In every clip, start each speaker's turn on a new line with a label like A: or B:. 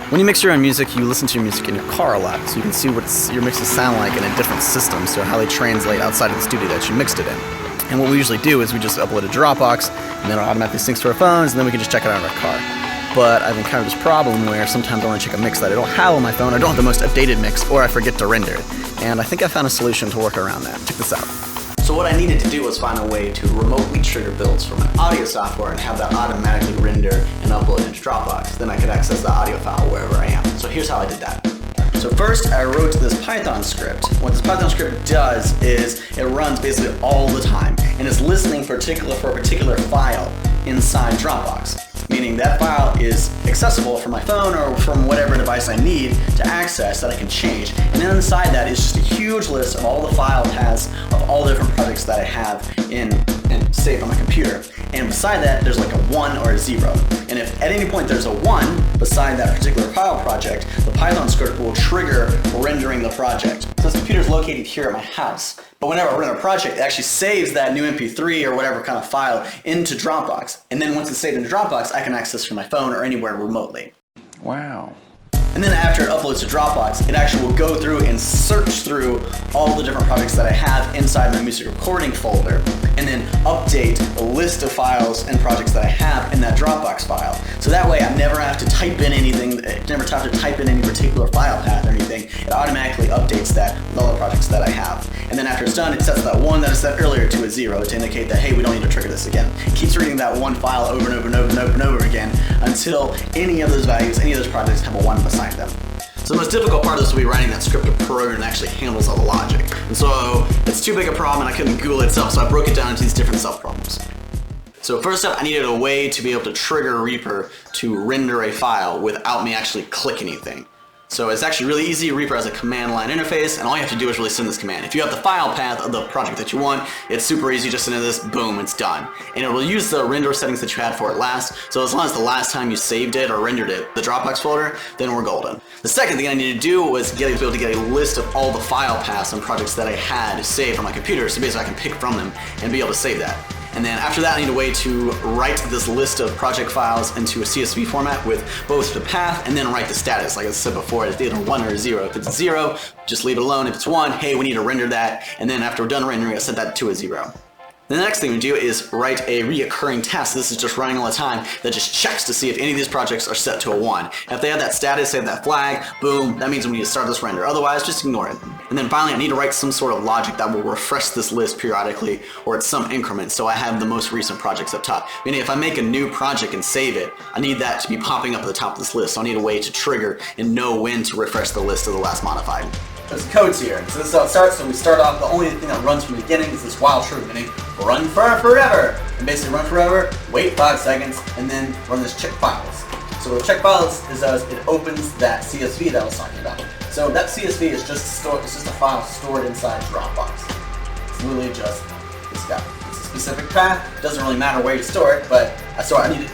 A: When you mix your own music, you listen to your music in your car a lot, so you can see what your mixes sound like in a different system, so how they translate outside of the studio that you mixed it in. And what we usually do is we just upload a Dropbox, and then it automatically syncs to our phones, and then we can just check it out in our car. But I've encountered this problem where sometimes I want to check a mix that I don't have on my phone, I don't have the most updated mix, or I forget to render it. And I think I found a solution to work around that. Check this out. So what I needed to do was find a way to remotely trigger builds from my audio software and have that automatically render and upload into Dropbox. Then I could access the audio file wherever I am. So here's how I did that. So first I wrote this Python script. What this Python script does is it runs basically all the time and is listening for a particular file inside Dropbox. Meaning that file is accessible from my phone or from whatever device I need to access that I can change. And then inside that is just a huge list of all the file paths of all the different projects that I have and saved on my computer. And beside that, there's like a 1 or a 0. And if at any point there's a 1 beside that particular file project, the Python script will trigger rendering the project. So this computer is located here at my house. But whenever I run a project, it actually saves that new MP3 or whatever kind of file into Dropbox. And then once it's saved into Dropbox, I can access from my phone or anywhere remotely.
B: Wow.
A: And then after it uploads to Dropbox, it actually will go through and search through all the different projects that I have inside my music recording folder, and then update the list of files and projects that I have in that Dropbox file. So that way I never have to type in anything, never have to type in any particular file path or anything. It automatically updates that with all the projects that I have. And then after it's done, it sets that 1 that I set earlier to a 0 to indicate that, hey, we don't need to trigger this again. It keeps reading that one file over and over and over and over and over again until any of those values, any of those projects have a 1 beside them. So the most difficult part of this will be writing that script to program that actually handles all the logic. And so it's too big a problem and I couldn't Google it itself, so I broke it down into these different sub-problems. So first up, I needed a way to be able to trigger Reaper to render a file without me actually clicking anything. So it's actually really easy. Reaper has a command line interface, and all you have to do is really send this command. If you have the file path of the project that you want, it's super easy. Just send this, boom, it's done. And it will use the render settings that you had for it last. So as long as the last time you saved it or rendered it, the Dropbox folder, then we're golden. The second thing I needed to do was be able to get a list of all the file paths and projects that I had saved on my computer, so basically I can pick from them and be able to save that. And then after that, I need a way to write this list of project files into a CSV format with both the path and then write the status. Like I said before, it's either 1 or 0. If it's 0, just leave it alone. If it's 1, hey, we need to render that. And then after we're done rendering, I set that to a 0. Then the next thing we do is write a reoccurring task. This is just running all the time that just checks to see if any of these projects are set to a 1. And if they have that status, they have that flag, boom, that means we need to start this render. Otherwise, just ignore it. And then finally, I need to write some sort of logic that will refresh this list periodically or at some increment so I have the most recent projects up top. Meaning if I make a new project and save it, I need that to be popping up at the top of this list. So I need a way to trigger and know when to refresh the list of the last modified. There's codes here. So this is how it starts. So we start off, the only thing that runs from the beginning is this while true, meaning run for forever. And basically run forever, wait 5 seconds, and then run this check files. So what check files does, it opens that CSV that I was talking about. So that CSV is just a file stored inside Dropbox. It's literally just this guy. It's a specific path. It doesn't really matter where you store it, but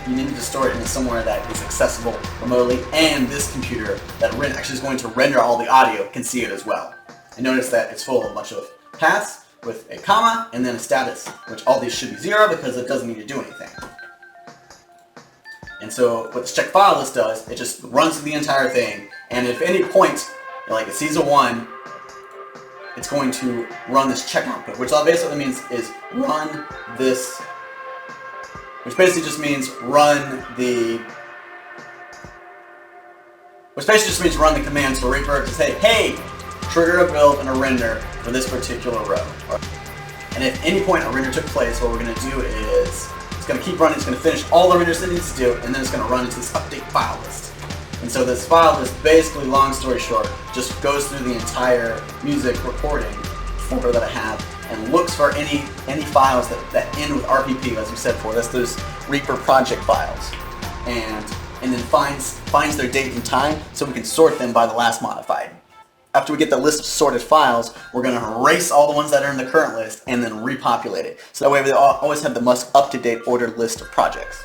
A: you need to store it in somewhere that is accessible remotely, and this computer that actually is going to render all the audio can see it as well. And notice that it's full of a bunch of paths with a comma and then a status, which all these should be 0 because it doesn't need to do anything. And so what this check file list does, it just runs through the entire thing, and if at any point, like it sees a 1, it's going to run this check output, which basically means is run this, which basically just means run the command to Reaper to say, hey, trigger a build and a render for this particular row. And if any point a render took place, what we're going to do is it's going to keep running, it's going to finish all the renders it needs to do, and then it's going to run into this update file list. And so this file list, basically, long story short, just goes through the entire music recording folder that I have and looks for any files that end with RPP, as we said before. That's those Reaper project files, and then finds their date and time so we can sort them by the last modified. After we get the list of sorted files, we're going to erase all the ones that are in the current list and then repopulate it. So that way we always have the most up-to-date ordered list of projects.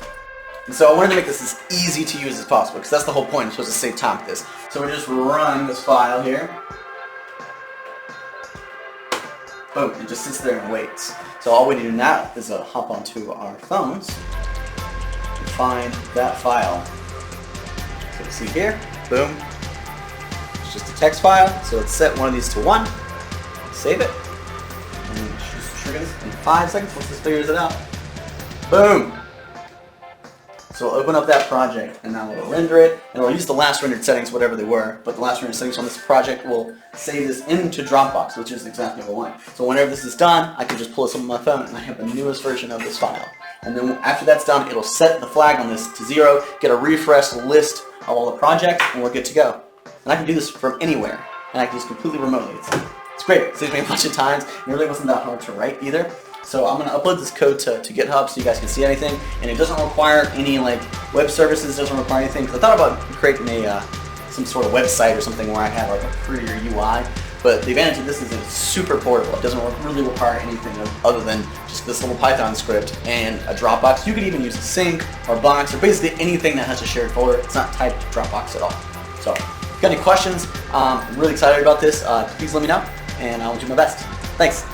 A: And so I wanted to make this as easy to use as possible, because that's the whole point. I'm supposed to save time with this. So we just run this file here. Boom, it just sits there and waits. So all we need to do now is hop onto our phones and find that file. So See here, boom. It's just a text file, so let's set one of these to 1. Save it. And then just trigger this in 5 seconds once this figures it out. Boom! So we'll open up that project, and now we'll render it, and we'll use the last rendered settings, whatever they were, but the last rendered settings on this project will save this into Dropbox, which is exactly what I want. So whenever this is done, I can just pull this up on my phone, and I have the newest version of this file. And then after that's done, it'll set the flag on this to 0, get a refresh list of all the projects, and we're good to go. And I can do this from anywhere, and I can do this completely remotely. It's great. It saves me a bunch of times, and it really wasn't that hard to write either. So I'm going to upload this code to GitHub so you guys can see anything, and it doesn't require any like web services, doesn't require anything. Because I thought about creating a some sort of website or something where I had like a prettier UI, but the advantage of this is it's super portable. It doesn't really require anything other than just this little Python script and a Dropbox. You could even use a sync or Box or basically anything that has a shared folder. It's not tied to Dropbox at all. So if you got any questions, I'm really excited about this. Please let me know, and I'll do my best. Thanks.